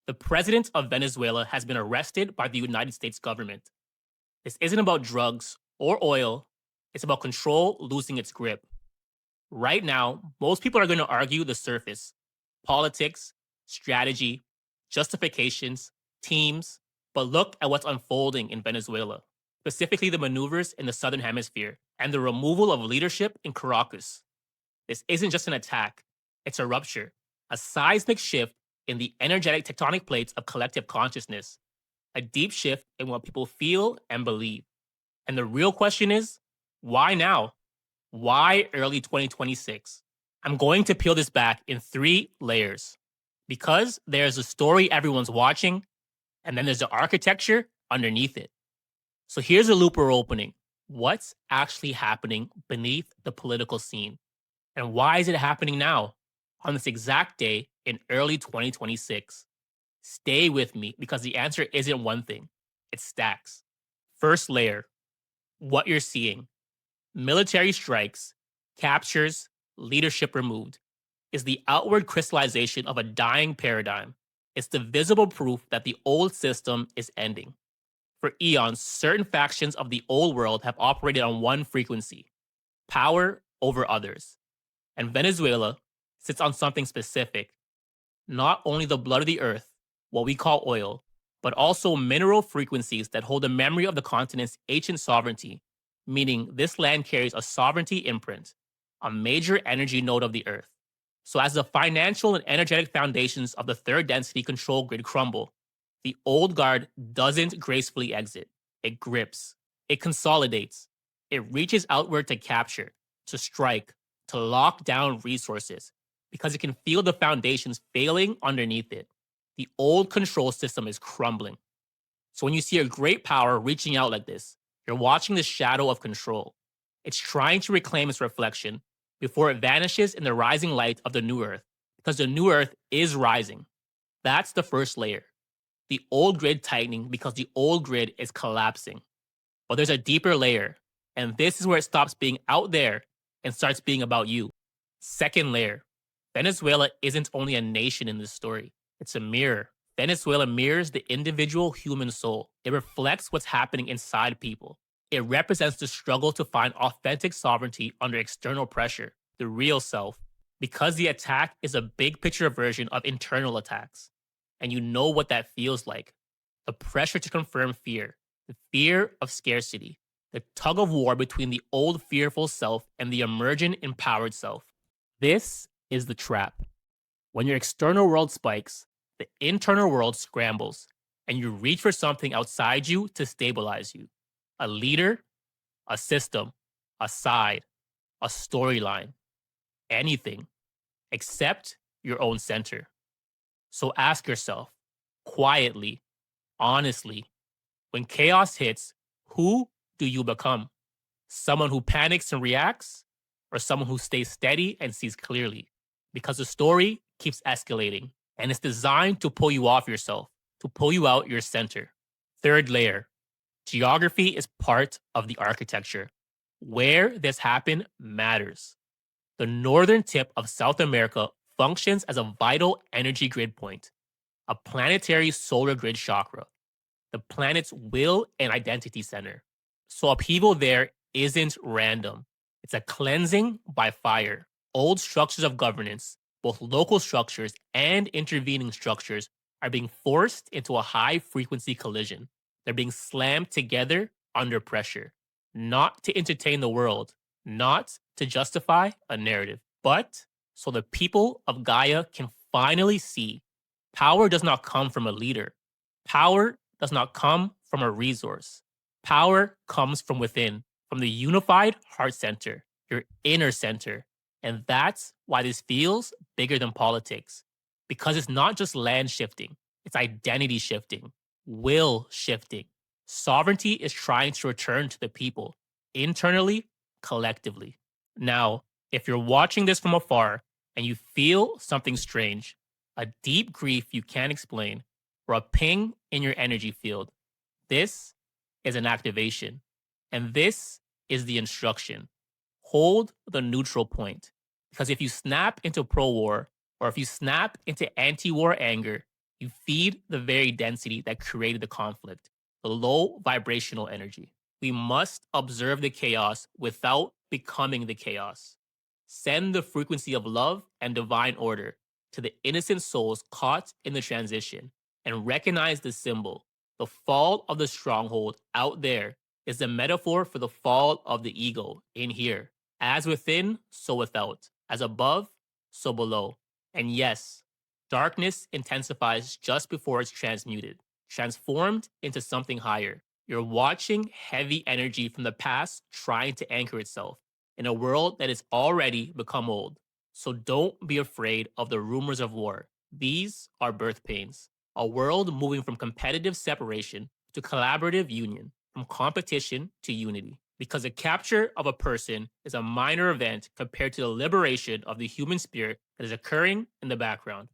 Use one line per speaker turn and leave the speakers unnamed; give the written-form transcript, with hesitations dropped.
The president of Venezuela has been arrested by the United States government. This isn't about drugs or oil, it's about control losing its grip. Right now, most people are going to argue the surface: politics, strategy, justifications, teams. But look at what's unfolding in Venezuela, specifically the maneuvers in the southern hemisphere and the removal of leadership in Caracas. This isn't just an attack, it's a rupture, a seismic shift in the energetic tectonic plates of collective consciousness, a deep shift in what people feel and believe. And the real question is, why now? Why early 2026? I'm going to peel this back in three layers. Because there's a story everyone's watching, and then there's the architecture underneath it. So here's a loop we're opening. What's actually happening beneath the political scene? And why is it happening now, on this exact day in early 2026? Stay with me because the answer isn't one thing, it stacks. First layer: what you're seeing. Military strikes, captures, leadership removed is the outward crystallization of a dying paradigm. It's the visible proof that the old system is ending. For eons, certain factions of the old world have operated on one frequency: power over others. And Venezuela sits on something specific: not only the blood of the earth, what we call oil, but also mineral frequencies that hold the memory of the continent's ancient sovereignty, meaning this land carries a sovereignty imprint, a major energy node of the earth. So, as the financial and energetic foundations of the third density control grid crumble, the old guard doesn't gracefully exit. It grips, it consolidates, it reaches outward to capture, to strike, to lock down resources, because it can feel the foundations failing underneath it. The old control system is crumbling. So when you see a great power reaching out like this, you're watching the shadow of control. It's trying to reclaim its reflection before it vanishes in the rising light of the new earth, because the new earth is rising. That's the first layer. The old grid tightening because the old grid is collapsing. But there's a deeper layer, and this is where it stops being out there and starts being about you. Second layer: Venezuela isn't only a nation in this story, it's a mirror. Venezuela mirrors the individual human soul. It reflects what's happening inside people. It represents the struggle to find authentic sovereignty under external pressure, the real self, because the attack is a big picture version of internal attacks. And you know what that feels like: the pressure to confirm fear, the fear of scarcity, the tug of war between the old fearful self and the emergent empowered self. This is the trap. When your external world spikes, the internal world scrambles, and you reach for something outside you to stabilize you: a leader, a system, a side, a storyline, anything except your own center. So ask yourself, quietly, honestly, when chaos hits, who do you become? Someone who panics and reacts, or someone who stays steady and sees clearly? Because the story keeps escalating, and it's designed to pull you off yourself, to pull you out your center. Third layer: geography is part of the architecture. Where this happened matters. The northern tip of South America functions as a vital energy grid point, a planetary solar grid chakra, the planet's will and identity center. So upheaval there isn't random. It's a cleansing by fire. Old structures of governance, both local structures and intervening structures, are being forced into a high frequency collision. They're being slammed together under pressure, not to entertain the world, not to justify a narrative, but so the people of Gaia can finally see power does not come from a leader. Power does not come from a resource. Power comes from within, from the unified heart center, your inner center. And that's why this feels bigger than politics, because it's not just land shifting, it's identity shifting, will shifting. Sovereignty is trying to return to the people, internally, collectively. Now, if you're watching this from afar and you feel something strange, a deep grief you can't explain, or a ping in your energy field, this is an activation. And this is the instruction: hold the neutral point. Because if you snap into pro war, or if you snap into anti war anger, You feed the very density that created the conflict, the low vibrational energy. We must observe the chaos without becoming the chaos. Send the frequency of love and divine order to the innocent souls caught in the transition and recognize the symbol. The fall of the stronghold out there is the metaphor for the fall of the ego in here. As within, so without. As above, so below. And yes, darkness intensifies just before it's transmuted, transformed into something higher. You're watching heavy energy from the past trying to anchor itself in a world that has already become old. So don't be afraid of the rumors of war. These are birth pains. A world moving from competitive separation to collaborative union, from competition to unity. Because the capture of a person is a minor event compared to the liberation of the human spirit that is occurring in the background.